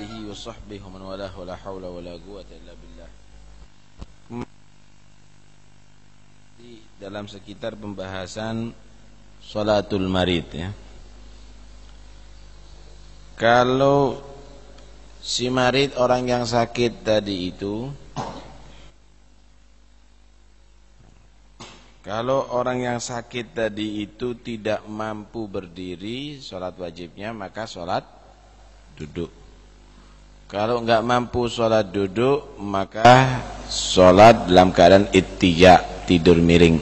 alihi wa sahbihi wa man walah wa la hawla wa la quwwata illa billah. Dalam sekitar pembahasan sholatul marid ya. Kalau si marid, orang yang sakit tadi itu, kalau orang yang sakit tadi itu tidak mampu berdiri, sholat wajibnya maka sholat duduk. Kalau enggak mampu sholat duduk, maka sholat dalam keadaan ittija, tidur miring.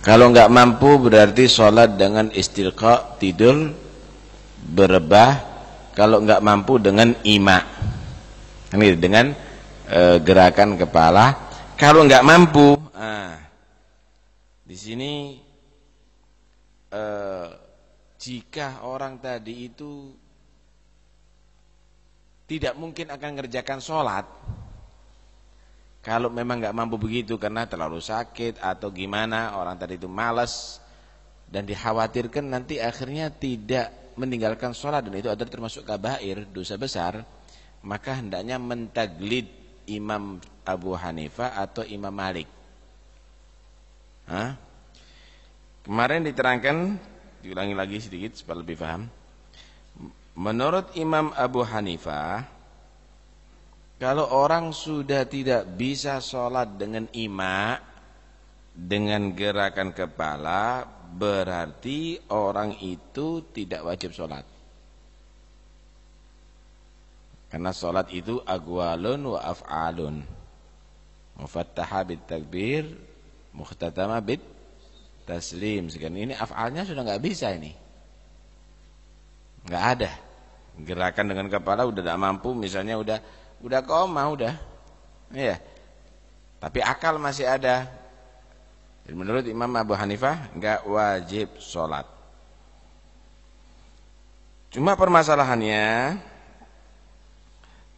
Kalau enggak mampu berarti sholat dengan istilqa, tidur berebah. Kalau enggak mampu dengan ima, ini dengan gerakan kepala. Kalau enggak mampu, di sini jika orang tadi itu tidak mungkin akan mengerjakan sholat, kalau memang nggak mampu begitu karena terlalu sakit atau gimana, orang tadi itu malas dan dikhawatirkan nanti akhirnya tidak meninggalkan sholat dan itu adalah termasuk kabair, dosa besar, maka hendaknya mentaglid Imam Abu Hanifah atau Imam Malik. Kemarin diterangkan, diulangi lagi sedikit supaya lebih paham. Menurut Imam Abu Hanifah, kalau orang sudah tidak bisa sholat dengan ima, dengan gerakan kepala, berarti orang itu tidak wajib sholat. Karena sholat itu aqwalun wa af'alun, mufattaha bit takbir, mukhtatama bit taslim. Sekarang ini af'alnya sudah nggak bisa, ini nggak ada. Gerakan dengan kepala udah tidak mampu, misalnya udah koma, udah ya, tapi akal masih ada. Jadi menurut Imam Abu Hanifah nggak wajib sholat. Cuma permasalahannya,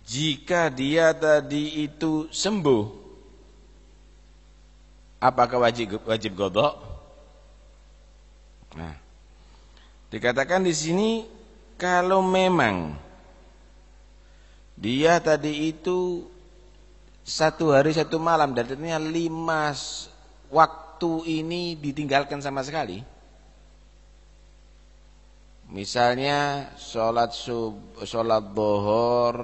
jika dia tadi itu sembuh, apakah wajib qadha? Nah, dikatakan di sini kalau memang dia tadi itu 1 hari 1 malam dan artinya 5 waktu ini ditinggalkan sama sekali. Misalnya sholat zuhur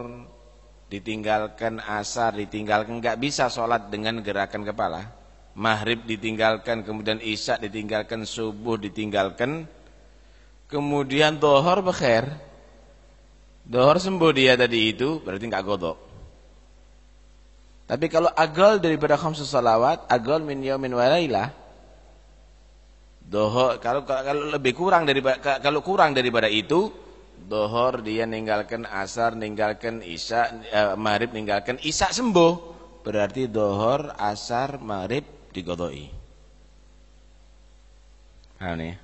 ditinggalkan, asar ditinggalkan, nggak bisa sholat dengan gerakan kepala. Maghrib ditinggalkan, kemudian isya ditinggalkan, subuh ditinggalkan, kemudian zuhur bekhair. Zuhur sembuh dia tadi itu, berarti nggak qadha. Tapi kalau aqal daripada khamsus salawat, aqal min yaumin wa lailah, dhuhur, kalau lebih kurang daripada itu, dhuhur dia ninggalkan, asar ninggalkan, isya, maghrib ninggalkan, isya sembuh, berarti dhuhur, asar, maghrib diqadai. Paham nih?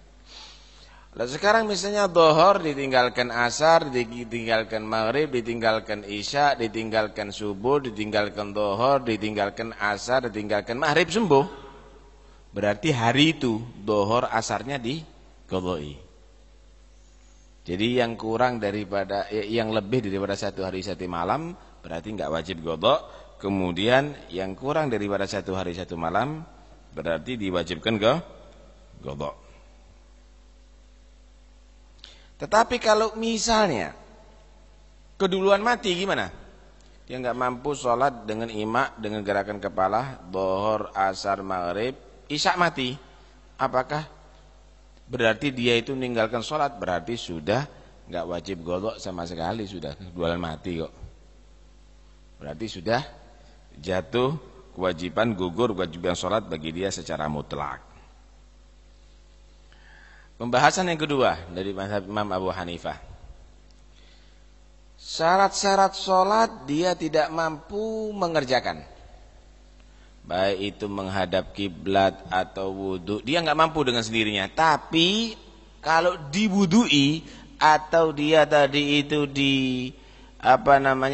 Lalu sekarang misalnya dhuhur ditinggalkan, asar ditinggalkan, maghrib ditinggalkan, isya ditinggalkan, subuh ditinggalkan, dhuhur ditinggalkan, asar ditinggalkan, maghrib sembuh. Berarti hari itu dhuhur, asarnya diqadai. Jadi yang kurang daripada, yang lebih daripada 1 hari 1 malam berarti enggak wajib qadha. Kemudian yang kurang daripada 1 hari 1 malam berarti diwajibkan qadha. Tetapi kalau misalnya keduluan mati gimana? Dia nggak mampu sholat dengan ima, dengan gerakan kepala, dhuhur, asar, maghrib, isya mati. Apakah berarti dia itu meninggalkan sholat? Berarti sudah nggak wajib qadha sama sekali, sudah keduluan mati kok. Berarti sudah jatuh kewajiban, gugur kewajiban sholat bagi dia secara mutlak. Pembahasan yang kedua dari mazhab Imam Abu Hanifah. Syarat-syarat sholat dia tidak mampu mengerjakan. Baik itu menghadap kiblat atau wudu, dia nggak mampu dengan sendirinya. Tapi kalau diwudui atau dia tadi itu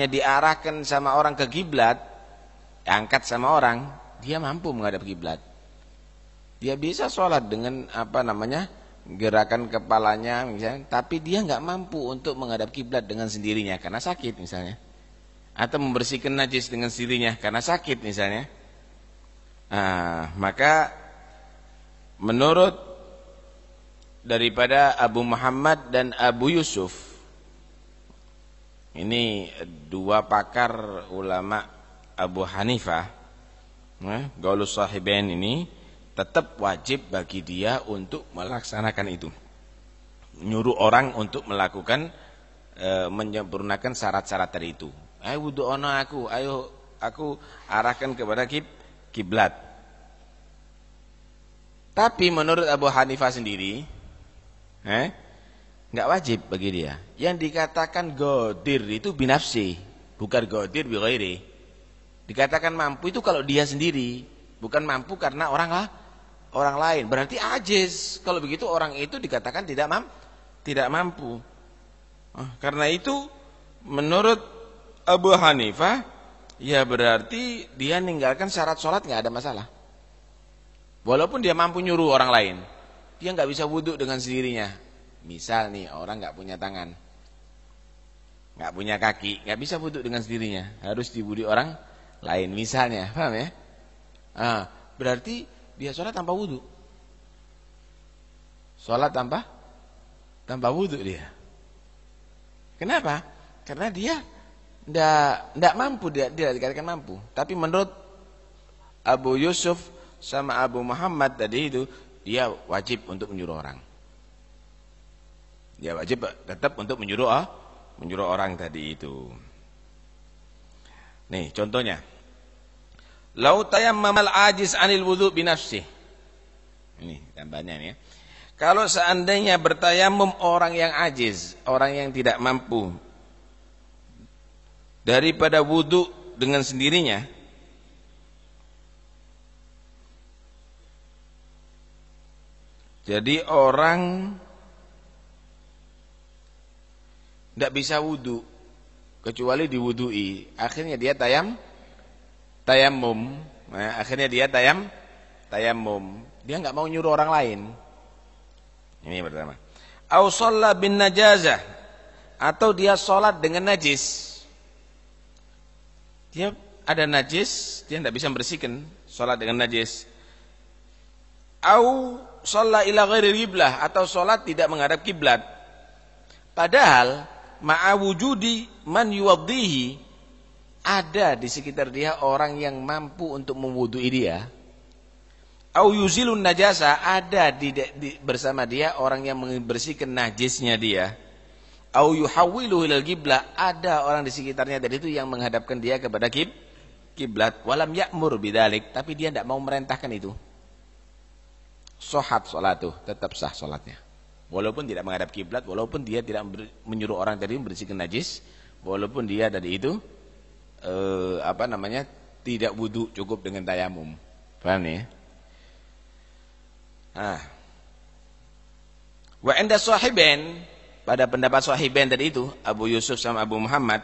diarahkan sama orang ke kiblat, angkat sama orang, dia mampu menghadap kiblat. Dia bisa sholat dengan gerakan kepalanya misalnya, tapi dia nggak mampu untuk menghadap kiblat dengan sendirinya karena sakit misalnya, atau membersihkan najis dengan sendirinya karena sakit misalnya. Maka menurut daripada Abu Muhammad dan Abu Yusuf, ini dua pakar ulama Abu Hanifah, Qaulus Sahibain ini tetap wajib bagi dia untuk melaksanakan itu, nyuruh orang untuk melakukan menyempurnakan syarat-syarat tadi itu. Ayo wudu ono aku, ayo aku arahkan kepada kiblat. Tapi menurut Abu Hanifah sendiri, nggak wajib bagi dia. Yang dikatakan godir itu binafsi, bukan godir bi ghairi. Dikatakan mampu itu kalau dia sendiri, bukan mampu karena orang lain. Berarti ajiz. Kalau begitu orang itu dikatakan tidak mampu. Karena itu menurut Abu Hanifah, ya berarti dia ninggalkan syarat sholat nggak ada masalah. Walaupun dia mampu nyuruh orang lain, dia nggak bisa wudhu dengan sendirinya. Misal nih orang nggak punya tangan, nggak punya kaki, nggak bisa wudhu dengan sendirinya, harus diwudhu orang lain misalnya, paham ya? Berarti dia sholat tanpa wudhu. Sholat tanpa wudhu dia. Kenapa? Karena dia tidak mampu, dia dikatakan mampu. Tapi menurut Abu Yusuf sama Abu Muhammad tadi itu, dia wajib untuk menyuruh orang. Dia wajib tetap untuk menyuruh orang tadi itu. Nih contohnya, lau tayammamal ajiz anil wudu binafsih. Ini tambahnya nih ya. Kalau seandainya bertayamum orang yang ajiz, orang yang tidak mampu daripada wudu dengan sendirinya, jadi orang tidak bisa wudu kecuali diwudui, akhirnya dia tayamum. Nah, akhirnya dia tayamum. Dia nggak mau nyuruh orang lain. Ini pertama. Au shalla bin najazah, atau dia sholat dengan najis. Dia ada najis, dia tidak bisa membersihkan, sholat dengan najis. Au shalla ila ghairi qiblah, atau sholat tidak menghadap kiblat. Padahal ma'a wujudi man yuwaddihi, ada di sekitar dia orang yang mampu untuk mewudui dia. Au yuzilun najasa, ada bersama dia orang yang membersihkan najisnya dia. Au yuhawwilu ilal qiblah, ada orang di sekitarnya dari itu yang menghadapkan dia kepada kiblat. Walam ya'mur bidzalik, tapi dia tidak mau merintahkan itu. Shahat salatuh, tetap sah salatnya. Walaupun tidak menghadap kiblat, walaupun dia tidak menyuruh orang tadi membersihkan najis, walaupun dia tadi itu tidak wudu, cukup dengan tayamum. Paham nih? Wa inda sahibain, pada pendapat sahibain tadi itu Abu Yusuf sama Abu Muhammad,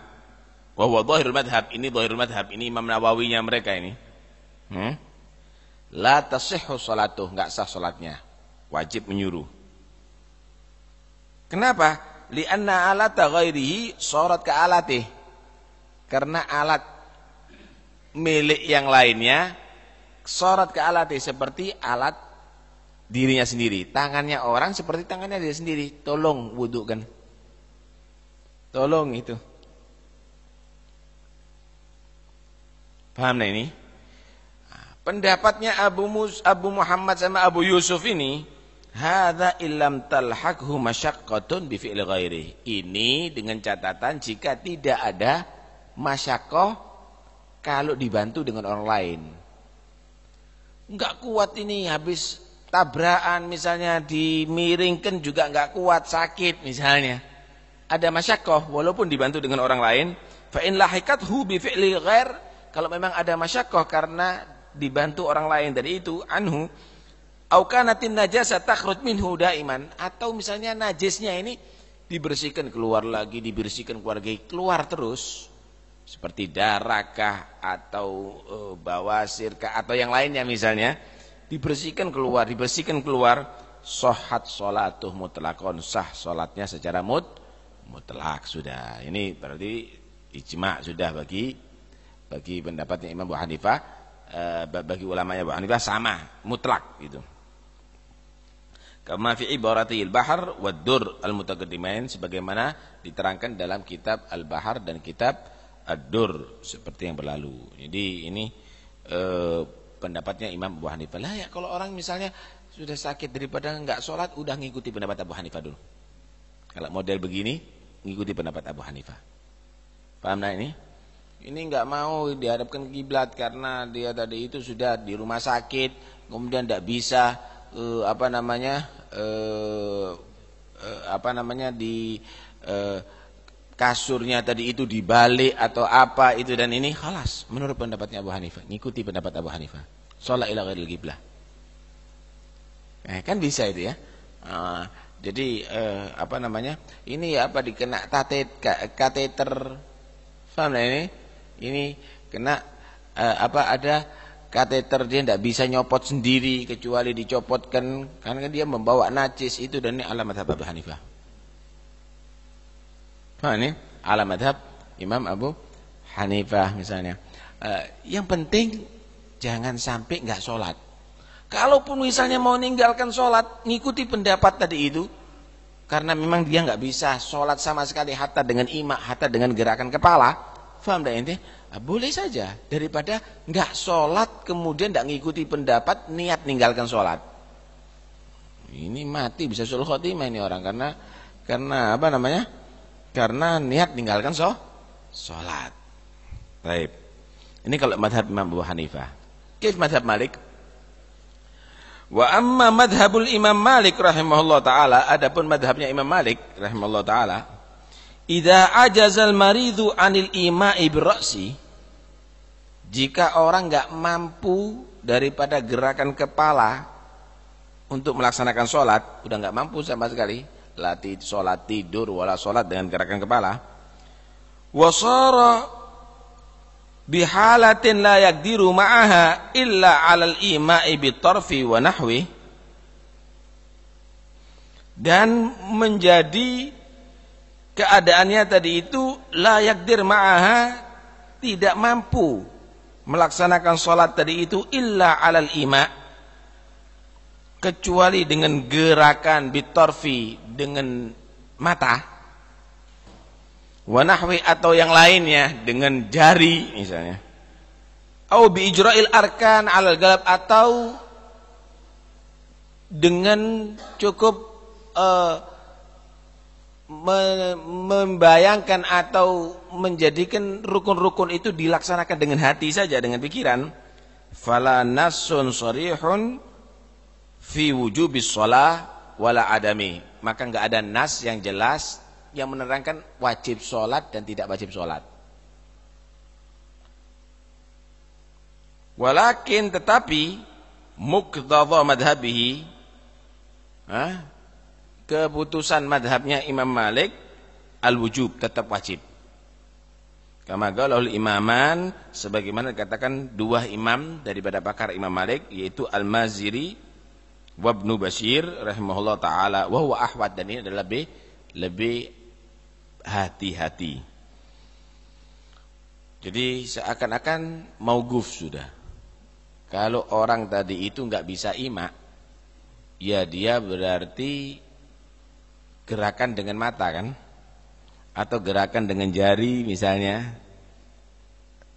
wa huwa dhahirul madhab, ini dhahirul madhab, ini Imam Nawawinya mereka ini. La tasihhu salatuh, enggak sah salatnya, wajib menyuruh. Kenapa? Li'anna alata ghairihi sharat ka alatih. Karena alat milik yang lainnya sharat ka alatih, seperti alat dirinya sendiri. Tangannya orang seperti tangannya dia sendiri. Tolong wudu kan, tolong itu. Paham nah ini? Pendapatnya Abu Muhammad sama Abu Yusuf ini, hadza illam talhaqhu masyaqqatun bi fi'li ghairi. Ini dengan catatan jika tidak ada masyaqqah kalau dibantu dengan orang lain. Enggak kuat ini, habis tabrakan misalnya, dimiringkan juga enggak kuat, sakit misalnya. Ada masyaqqah walaupun dibantu dengan orang lain. Fa in lahiqathu bi fi'li ghair, kalau memang ada masyaqqah karena dibantu orang lain dari itu, anhu au kanatin najasa takhruj minhu daiman, atau misalnya najisnya ini dibersihkan keluar lagi, dibersihkan keluar terus, seperti darahkah atau bawasirkah atau yang lainnya misalnya, dibersihkan keluar, sahhat sholatuh mutlaqon, sah salatnya secara mutlak sudah. Ini berarti ijma' sudah bagi pendapatnya Imam Abu Hanifah, bagi ulamanya Abu Hanifah sama mutlak gitu. Kama fi ibaratil bahr wad dur al-mutaqaddimain, sebagaimana diterangkan dalam kitab Al-Bahr dan kitab Ad-Dur seperti yang berlalu. Jadi ini pendapatnya Imam Abu Hanifah. Lah ya kalau orang misalnya sudah sakit, daripada enggak sholat udah ngikuti pendapat Abu Hanifah dulu. Kalau model begini ngikuti pendapat Abu Hanifah. Paham nah ini? Ini enggak mau dihadapkan ke kiblat karena dia tadi itu sudah di rumah sakit, kemudian enggak bisa di kasurnya tadi itu dibalik atau apa itu dan ini, khalas menurut pendapatnya Abu Hanifah, ngikuti pendapat Abu Hanifah, sholat ila ghairil qiblah. Kan bisa itu ya. Jadi ini dikena kateter, paham nah ini kena ada kateter, dia tidak bisa nyopot sendiri kecuali dicopotkan karena dia membawa najis itu, dan ini alamat Abu Hanifah. Nah ini ala madhab Imam Abu Hanifah misalnya. Yang penting jangan sampai enggak sholat. Kalaupun misalnya mau meninggalkan sholat, ngikuti pendapat tadi itu, karena memang dia enggak bisa sholat sama sekali hatta dengan ima, hatta dengan gerakan kepala, paham tak ente? Boleh saja, daripada enggak sholat kemudian enggak ngikuti pendapat, niat meninggalkan sholat. Ini mati bisa sul khotimah ini orang, karena karena niat meninggalkan sholat. Baik. Ini kalau madhab Imam Abu Hanifah. Kif madhab Malik? Wa amma madhabul Imam Malik rahimahullah ta'ala, adapun madhabnya Imam Malik rahimahullah ta'ala, idza ajazal maridu anil ima'i birra'si, jika orang enggak mampu daripada gerakan kepala untuk melaksanakan sholat, udah enggak mampu sama sekali, sholat tidur wala sholat dengan gerakan kepala, wasara bihalatin la yaqdiru ma'aha illa 'alal ima'i bitarfi wa nahwi, dan menjadi keadaannya tadi itu la yaqdir ma'aha, tidak mampu melaksanakan sholat tadi itu illa 'alal ima', kecuali dengan gerakan bitarfi, dengan mata, wa nahwi atau yang lainnya dengan jari misalnya, au bi ijra'il arkan 'alal galab, atau dengan cukup membayangkan atau menjadikan rukun-rukun itu dilaksanakan dengan hati saja, dengan pikiran. Fala nassun sharihun fi wujubis shalah wala adami, maka enggak ada nas yang jelas yang menerangkan wajib sholat dan tidak wajib sholat. Walakin tetapi muqtadha madhabihi, keputusan madhabnya Imam Malik al-wujub, tetap wajib. Kama qalul imaman, sebagaimana dikatakan dua imam daripada pakar Imam Malik, yaitu Al-Maziri wa Ibnu Bashir rahimahullah taala, wa huwa ahwad, dan ini adalah lebih hati-hati. Jadi seakan-akan mauquf sudah. Kalau orang tadi itu enggak bisa ima, ya dia berarti gerakan dengan mata kan, atau gerakan dengan jari misalnya,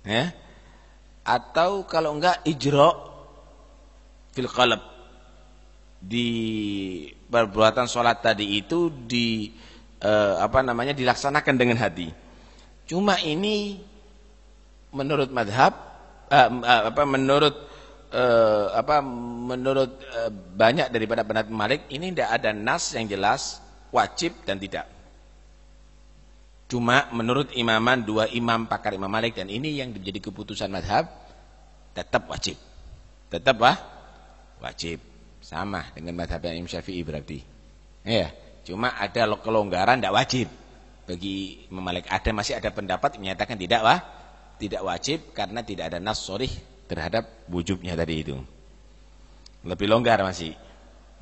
ya, atau kalau enggak ijra fil qalb, di perbuatan sholat tadi itu dilaksanakan dengan hati. Cuma ini menurut madhab menurut banyak daripada pendapat Malik ini tidak ada nas yang jelas wajib dan tidak. Cuma menurut imaman dua imam pakar Imam Malik, dan ini yang menjadi keputusan madhab, tetap wajib. Tetap wajib. Sama dengan madhabnya Imam Syafi'i berarti. Ya, cuma ada kelonggaran tidak wajib bagi Imam Malik. Masih ada pendapat menyatakan tidak wajib karena tidak ada nas sharih terhadap wujubnya tadi itu. Lebih longgar masih.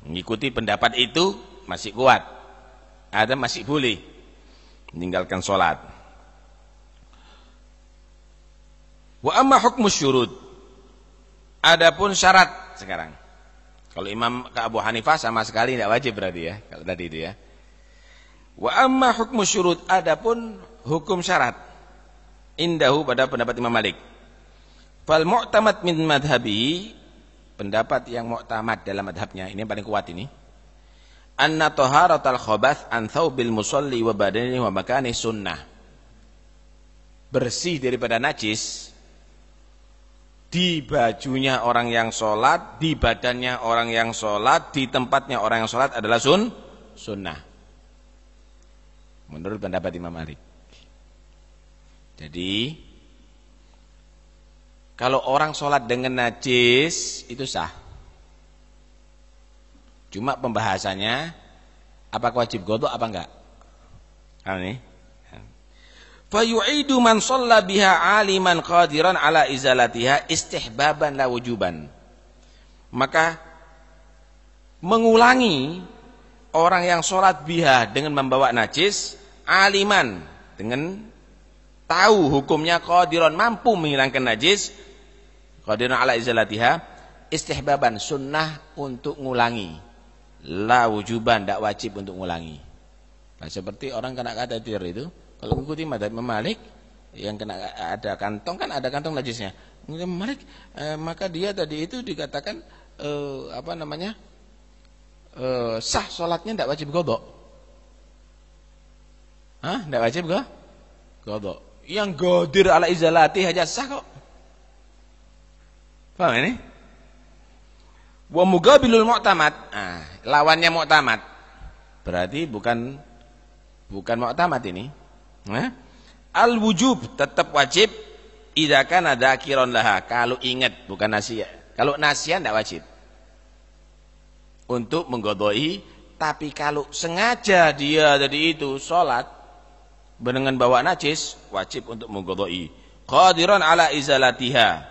Mengikuti pendapat itu masih kuat. Ada masih boleh meninggalkan sholat. Wa amma hukmus syurut. Adapun syarat sekarang. Kalau Imam Abu Hanifah sama sekali tidak wajib berarti ya, kalau tadi itu ya. Wa amma hukmus syurut. Adapun hukum syarat. Indahu pada pendapat Imam Malik. Fal mu'tamad min madhabi, pendapat yang mu'tamad dalam madhabnya, ini yang paling kuat ini. Anna taharatal khabath an thawbil musalli wa badanihi wa makani sunnah. Bersih daripada najis di bajunya orang yang sholat, di badannya orang yang sholat, di tempatnya orang yang sholat adalah sunnah. Menurut pendapat Imam Malik. Jadi kalau orang sholat dengan najis itu sah. Cuma pembahasannya apakah wajib qadha apa enggak? Ini. Fa yu'idu man shalla biha 'aliman qadiran 'ala izalatiha istihbaban la wujuban. Maka mengulangi orang yang sholat biha dengan membawa najis, 'aliman dengan tahu hukumnya, qadiran mampu menghilangkan najis, qadiran 'ala izalatiha istihbaban sunnah untuk ngulangi. La wujuban, tidak wajib untuk ngulangi. Nah, seperti orang kena kadatir itu, kalau mengikuti madhab Imam Malik, yang kena ada kantong kan ada kantong najisnya. Imam Malik, maka dia tadi itu dikatakan sah sholatnya, tidak wajib qadha. Tidak wajib qadha. Yang qadir ala izalati aja sah kok. Paham ini? Wa mugabilul mu'tamad, lawannya mu'tamad. Berarti bukan mu'tamad ini. Al wujub tetap wajib idza kana dzakiran laha, kalau ingat bukan nasiya. Kalau nasiya tidak wajib untuk mengqadai, tapi kalau sengaja dia tadi itu salat dengan bawa najis wajib untuk mengqadai. Qadiran ala izalatiha.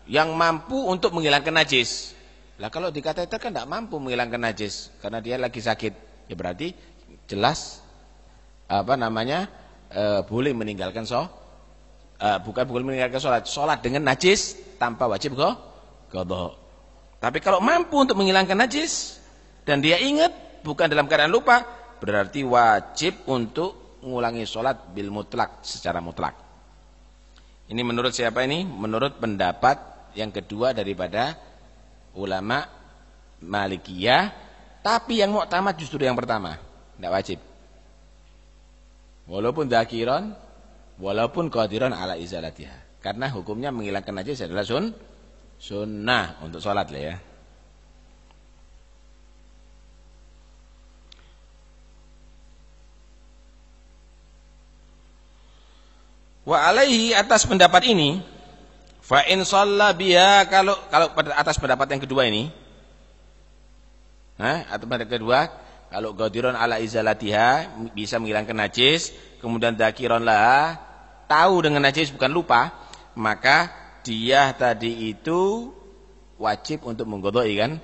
Yang mampu untuk menghilangkan najis. Lah kalau dikata itu kan tidak mampu menghilangkan najis karena dia lagi sakit. Ya berarti jelas boleh meninggalkan bukan boleh meninggalkan sholat dengan najis tanpa wajib qadha. Tapi kalau mampu untuk menghilangkan najis dan dia ingat bukan dalam keadaan lupa, berarti wajib untuk mengulangi sholat bil mutlak, secara mutlak. Ini menurut siapa ini? Menurut pendapat yang kedua daripada ulama Malikiyah, tapi yang mu'tamad justru yang pertama, tidak wajib. Walaupun dzakiran, walaupun qadiran ala izalatiha. Karena hukumnya menghilangkan najis adalah sunnah untuk sholat lah ya. Wa alaihi, atas pendapat ini, fa in shalla biha, kalau atas pendapat yang kedua ini, atau pendapat kedua, kalau qadiran ala izalatiha bisa menghilangkan najis, kemudian dzakiran laha tahu dengan najis bukan lupa, maka dia tadi itu wajib untuk mengqadai kan.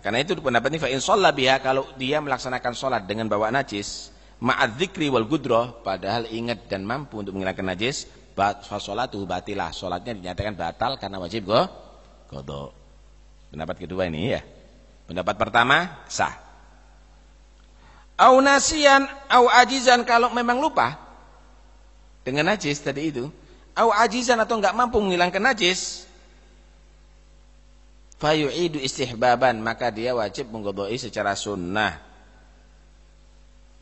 Karena itu pendapat ini, fa in shalla biha, kalau dia melaksanakan sholat dengan bawa najis, ma'adz dzikri wal gudrah, padahal ingat dan mampu untuk menghilangkan najis, fa sholatuhu batilah, sholatnya dinyatakan batal karena wajib qadha. Pendapat kedua ini ya. Pendapat pertama sah. Au nasiyan au ajizan, kalau memang lupa dengan najis tadi itu, au ajizan atau enggak mampu menghilangkan najis, fa yu'idu istihbaban, maka dia wajib mengqadai secara sunnah.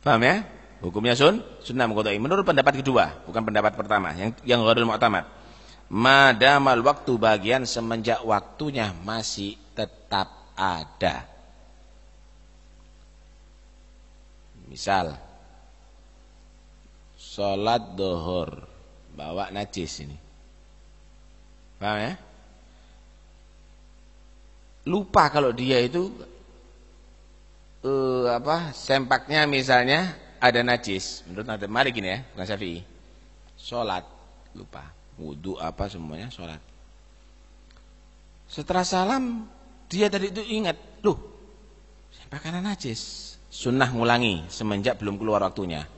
Paham ya? Hukumnya sunnah mengqadai. Menurut pendapat kedua, bukan pendapat pertama yang ghairul mu'tamad. Madamal waktu, bagian semenjak waktunya masih tetap ada. Misal sholat duhur bawa najis ini. Paham ya? Lupa kalau dia itu sempaknya misalnya ada najis, menurut Imam Malik ini ya, bukan Syafi'i. Sholat lupa, wudu apa semuanya sholat. Setelah salam dia tadi itu ingat, loh, saya pakaian najis. Sunnah ngulangi semenjak belum keluar waktunya.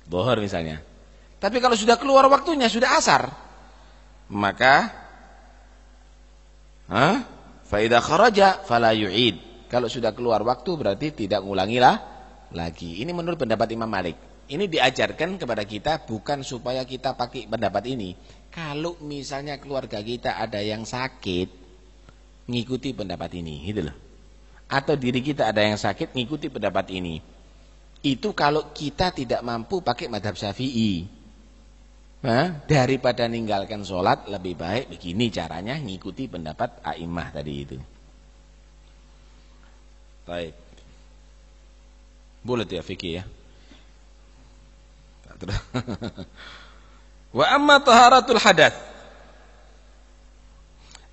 Dhuhur misalnya. Tapi kalau sudah keluar waktunya, sudah asar, maka fa idza kharaja fala yu'id. Kalau sudah keluar waktu berarti tidak ngulangilah lagi. Ini menurut pendapat Imam Malik. Ini diajarkan kepada kita bukan supaya kita pakai pendapat ini. Kalau misalnya keluarga kita ada yang sakit, ngikuti pendapat ini, gitu loh. Atau diri kita ada yang sakit, ngikuti pendapat ini. Itu kalau kita tidak mampu pakai mazhab Syafi'i. Daripada ninggalkan sholat, lebih baik begini caranya, ngikuti pendapat a'immah tadi itu. Baik. Boleh ya fikih ya. Wa amma taharatul hadath.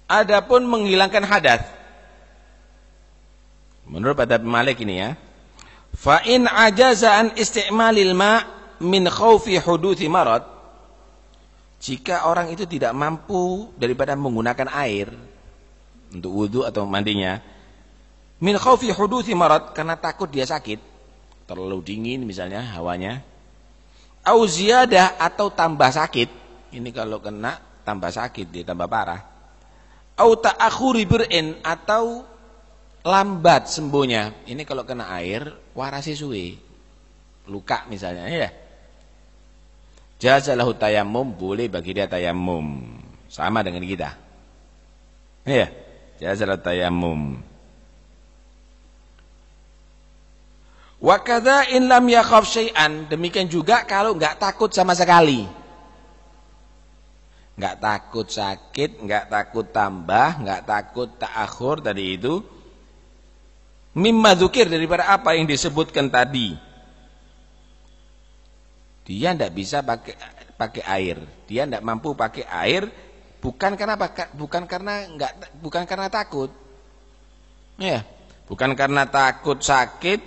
Adapun menghilangkan hadas. Menurut pada Malik ini ya, fa in ajaza an isti'malil ma' min khaufi huduthi marad, jika orang itu tidak mampu daripada menggunakan air untuk wudu atau mandinya, min khaufi huduthi marad, karena takut dia sakit, terlalu dingin misalnya hawanya, au ziyadah, atau tambah sakit, ini kalau kena tambah sakit dia tambah parah, au ta'akhuri bir'in, atau lambat sembuhnya, ini kalau kena air warasi suwe, luka misalnya ya, jazalahu tayammum, boleh bagi dia tayammum, sama dengan kita ya, jazalahu tayammum. Wa kadza in lam yakhaf syai'an, demikian juga kalau enggak takut sama sekali, enggak takut sakit, enggak takut tambah, enggak takut ta'akhur tadi itu, mimma dzukir, daripada apa yang disebutkan tadi. Dia tidak bisa pakai air, dia tidak mampu pakai air, bukan karena bukan karena takut, ya, bukan karena takut sakit,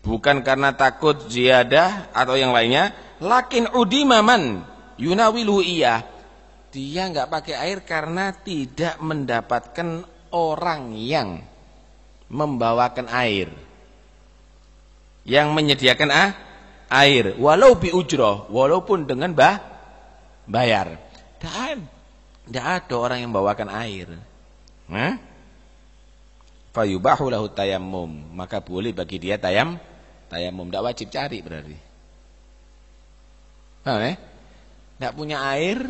bukan karena takut ziyadah atau yang lainnya. Lakin udimaman yunawilu iya, dia nggak pakai air karena tidak mendapatkan orang yang membawakan air, yang menyediakan air, walau bi ujroh, walaupun dengan bayar. Tidak ada orang yang membawakan air. Fayubahu lahu tayammum, maka boleh bagi dia tayammum, tidak wajib cari berarti. Tidak punya air,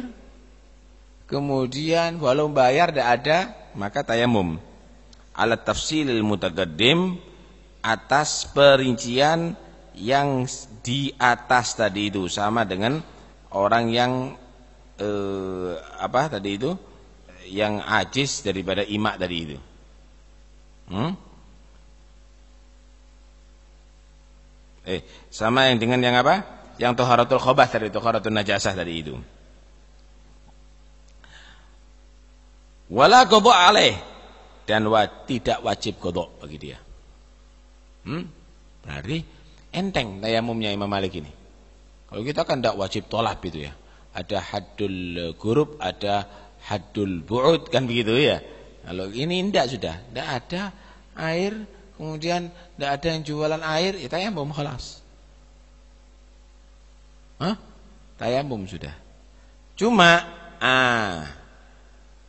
kemudian walau bayar tidak ada, maka tayammum. Alat tafsilil mutaqaddim, atas perincian yang di atas tadi itu, sama dengan orang yang tadi itu, yang ajiz daripada imak tadi itu. Sama yang dengan yang apa? Yang taharatul khabath tadi, taharatul najasah tadi itu. Wala qada alaih, dan tidak wajib qada bagi dia. Berarti enteng tayamumnya Imam Malik ini. Kalau kita kan tidak wajib tolab itu ya. Ada haddul ghurub, ada haddul bu'ud, kan begitu ya. Kalau ini tidak, sudah tidak ada air, kemudian tidak ada yang jualan air, ya tayamum khalas. Tayamum sudah. Cuma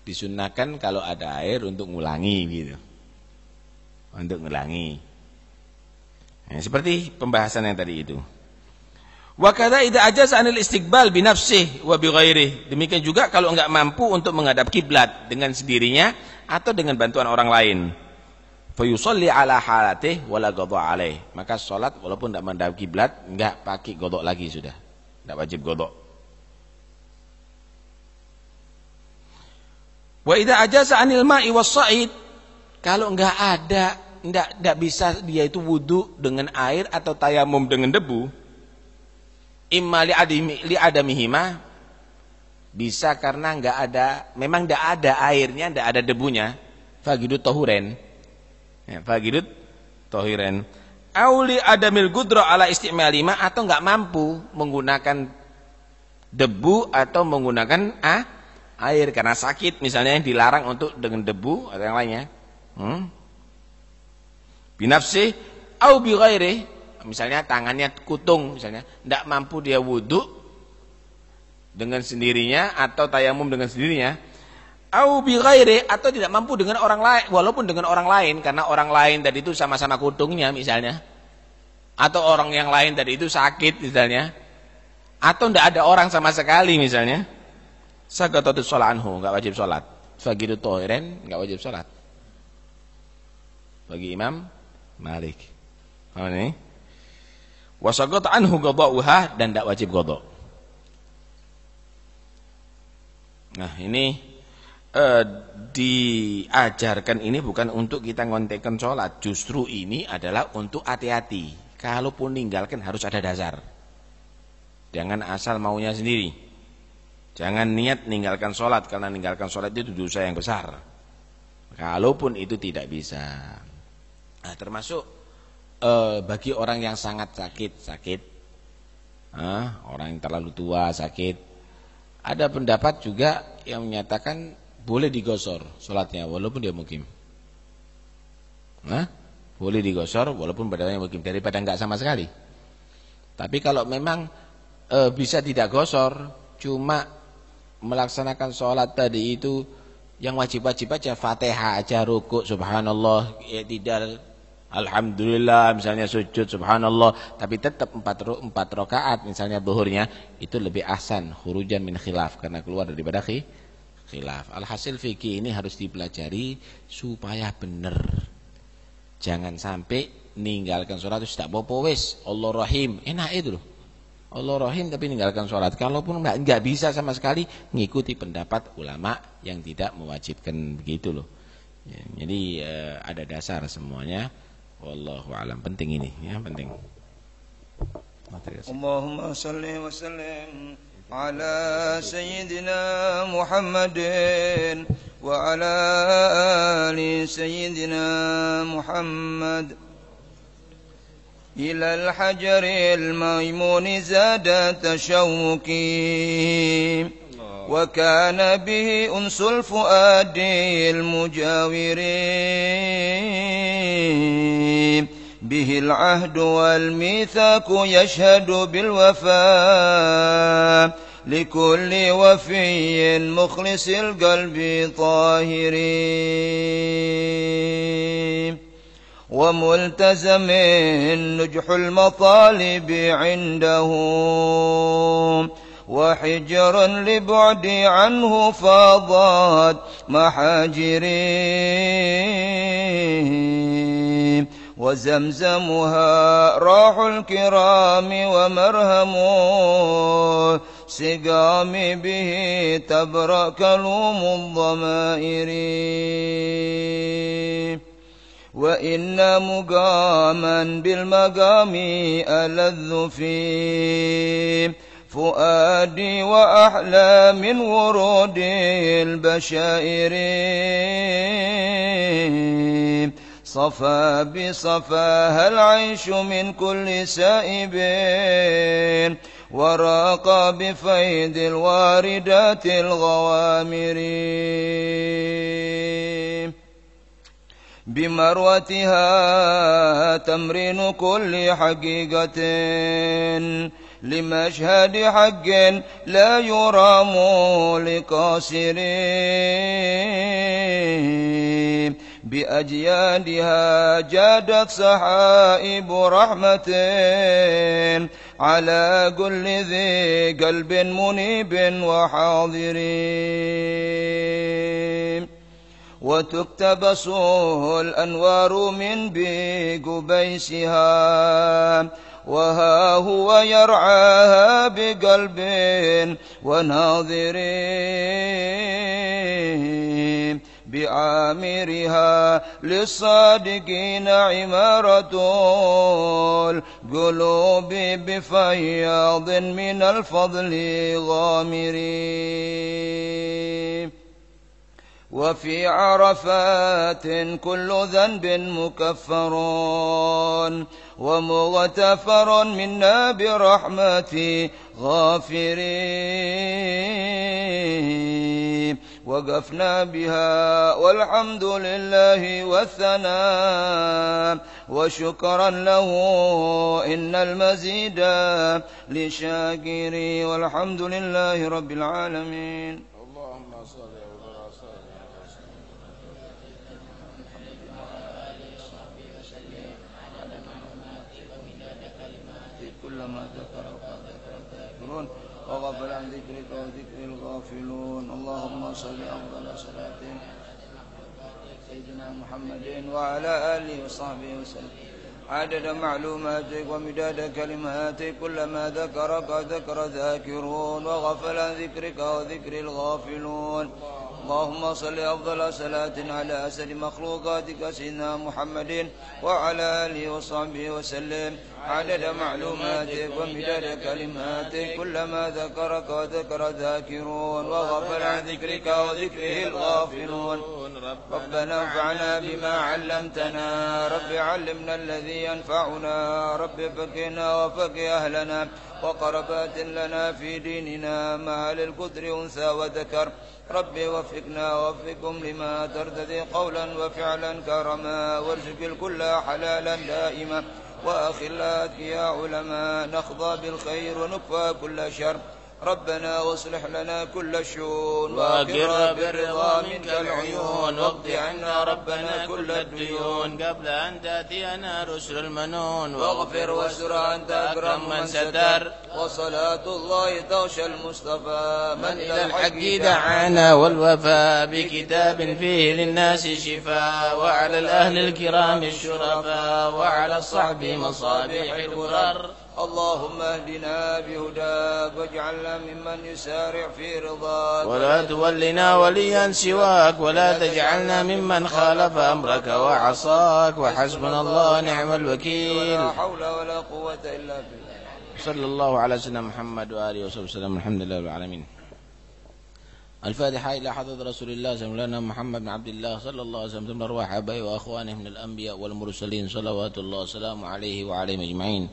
disunnahkan kalau ada air untuk ngulangi gitu. Untuk ngulangi. Seperti pembahasan yang tadi itu. Wa kadza idza ajaza 'anil istiqbal bi nafsihi wa bi ghairihi. Demikian juga kalau enggak mampu untuk menghadap kiblat dengan sendirinya atau dengan bantuan orang lain. Fa yusalli 'ala halatihi wa la qada 'alaih. Maka salat walaupun enggak menghadap kiblat, enggak pakai qada lagi sudah. Enggak wajib qada. Wa idza ajaza 'anil ma'i was-sa'id, kalau enggak ada, enggak bisa dia itu wudu dengan air atau tayamum dengan debu, imma li adamihima, bisa karena enggak ada, memang enggak ada airnya, enggak ada debunya, fagidut tahuren. Ya, fagidut tahuren. Au li adamil qudra ala isti'malima, atau enggak mampu menggunakan debu atau menggunakan air karena sakit misalnya, yang dilarang untuk dengan debu atau yang lainnya. Binafsi au bi ghairi, misalnya tangannya kutung, misalnya tidak mampu dia wudu dengan sendirinya atau tayamum dengan sendirinya, au bi ghairi, atau tidak mampu dengan orang lain, walaupun dengan orang lain karena orang lain tadi itu sama-sama kutungnya misalnya, atau orang yang lain tadi itu sakit misalnya, atau tidak ada orang sama sekali misalnya, sagatatus shalah anhu, enggak wajib salat. Fagidu tohiren, enggak wajib salat. Bagi Imam Malik. Paham ini? Wasaqata anhu qada'uha, dan tidak wajib qada'. Nah, ini diajarkan ini bukan untuk kita ngontekkan sholat, justru ini adalah untuk hati-hati. Kalaupun ninggalkan harus ada dasar. Jangan asal maunya sendiri. Jangan niat ninggalkan sholat, karena ninggalkan sholat itu dosa yang besar. Kalaupun itu tidak bisa. Nah, termasuk bagi orang yang sangat sakit, orang yang terlalu tua sakit, ada pendapat juga yang menyatakan boleh digosor sholatnya walaupun dia mukim. Boleh digosor walaupun badannya mukim, daripada enggak sama sekali. Tapi kalau memang bisa tidak gosor, cuma melaksanakan sholat tadi itu yang wajib-wajib aja, Fatihah aja, rukuk subhanallah, i'tidal alhamdulillah, misalnya sujud subhanallah, tapi tetap 4 rakaat misalnya zuhurnya, itu lebih ahsan, khurujan min khilaf, karena keluar daripada khilaf. Alhasil fikih ini harus dipelajari supaya benar. Jangan sampai ninggalkan sholat itu tidak apa-apa wis, Allah Rahim, enak itu loh. Allah Rahim tapi ninggalkan sholat. Kalaupun enggak bisa sama sekali, ngikuti pendapat ulama yang tidak mewajibkan begitu loh. Ya, jadi ada dasar semuanya. Wallahu a'lam. Penting ini, ya, penting. Allahumma salli wa sallim ala sayyidina Muhammadin wa ala ali sayyidina Muhammad. إلى الحجر الميمون زاد تشوقي وكان به أنس الفؤاد المجاور به العهد والميثاق يشهد بالوفاء لكل وفي مخلص القلب طاهر وملتزم نجح المطالب عنده وحجر لبعد عنه فاضت محاجري وزمزمها راح الكرام ومرهم سقام به تبرأ كلوم الضمائر وإن مقاما بالمقام ألذ في فؤادي وأحلى من ورود البشائر صفا بصفاها العيش من كل سائب وراق بفيض الواردات الغوامر بمروتها تمرين كل حقيقة لمشهد حق لا يرام لقاصر بأجيادها جادت سحائب رحمة على كل ذي قلب منيب وحاضر وتكتبس الأنوار من بقبيسها وها هو يرعاها بقلب وناظر بعامرها للصادقين عمارة القلوب بفياض من الفضل غامر وفي عرفات كل ذنب مكفر ومغتفر منا برحمة غافر وقفنا بها والحمد لله والثناء وشكرا له إن المزيد للشاكرين والحمد لله رب العالمين. اللهم صل كلما ذكر الذاكرون وغفل عن ذكرك وذكر الغافلون. اللهم صل أفضل صلاة سيدنا محمد وعلى آله وصحبه وسلم عدد معلوماتك ومداد كلماتك كلما ذكرك ذكر ذاكرون وغفل عن ذكرك وذكر الغافلون. اللهم صل أفضل صلاة على أسد مخلوقاتك سيدنا محمد وعلى آله وصحبه وسلم عدد معلوماتك ومداد كلماتك كلما ذكرك وذكر ذاكرون وغفل عن ذكرك وذكره الغافلون. ربنا انفعنا بما علمتنا رب علمنا الذي ينفعنا رب فقهنا وفقه أهلنا وقربات لنا في ديننا مع للقدر أنثى وذكر رب وفقنا ووفقهم لما ترتدي قولا وفعلا كرما وارزق الكل حلالا دائما وأخلاك يا علماء نخضى بالخير ونكفى كل شر. ربنا واصلح لنا كل الشؤون وأقر بالرضا منك العيون واقض عنا ربنا كل الديون قبل أن تأتينا رسل المنون واغفر واسر أنت أكرم من ستر. وصلاة الله تغشى المصطفى من إلى الحق دعانا والوفاء بكتاب فيه للناس شفاء وعلى الأهل الكرام الشرفاء وعلى الصحب مصابيح الغرر. اللهم اهدنا بهداك واجعلنا ممن يسارع في رضاك ولا تولنا وليا سواك ولا تجعلنا ممن خالف أمرك وعصاك وحسبنا الله نعم الوكيل. ولا حول ولا قوة إلا بالله. صلى الله على سيدنا محمد وآله وصحبه وسلم. الحمد لله رب العالمين. الفاتحة إلى حضرة رسول الله صلى الله عليه وسلم محمد بن عبد الله صلى الله عليه وسلم أرواح أبيه وأخوانه من الأنبياء والمرسلين صلوات الله وسلامه عليه وعليهم أجمعين.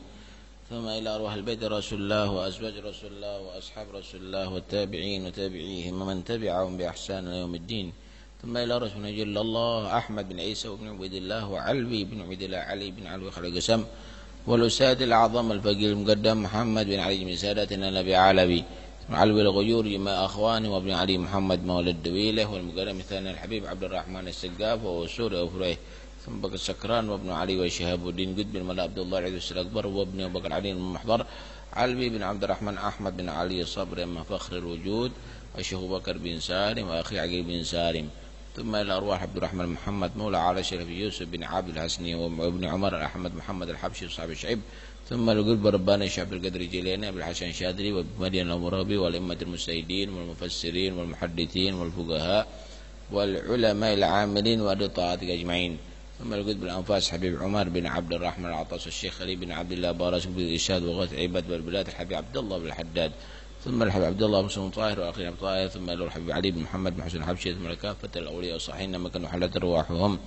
ثم إلى أرواح البيت رسول الله وأزواج رسول الله وأصحاب رسول الله والتابعين وتابعيهم ومن تبعهم بإحسان يوم الدين. ثم إلى رسول جل الله أحمد بن عيسى وابن عبيد الله وعلوي بن عبيد الله علي بن علوي خلق قسم والأستاذ الأعظم الفقيه المقدم محمد بن علي بن سادتنا النبي علوي علوي الغيور مع أخوانه وابن علي محمد مولى الدويلة والمقدم الثاني الحبيب عبد الرحمن السقاف وسوري وفريه ثم بكر السكران وابن علي وشهاب الدين قد بن ملا عبد الله العيد الأكبر وابن أبو بكر علي المحضر علوي بن عبد الرحمن أحمد بن علي الصبر أما فخر الوجود وشيخ بكر بن سالم وأخي عقيل بن سالم. ثم إلى أرواح عبد الرحمن محمد مولى على شرف يوسف بن عبد الحسني وابن عمر أحمد محمد الحبشي وصحاب الشعب. ثم لقلب ربنا الشعب القدر جيلاني أبو الحسن شاذلي ومدين الأمرابي والأئمة المجتهدين والمفسرين والمحدثين والفقهاء والعلماء العاملين وأهل الطاعات أجمعين. ثم لقد بالأنفاس حبيب عمر بن عبد الرحمن العطاس الشيخ علي بن عبد الله بارس بالإرشاد وغاث عباد والبلاد الحبيب عبد الله بن الحداد. ثم الحبيب عبد الله بن طاهر وأخي عبد طاهر. ثم الحبيب علي بن محمد بن حسن الحبشي. ثم كافة الأولياء والصالحين مكان حلت أرواحهم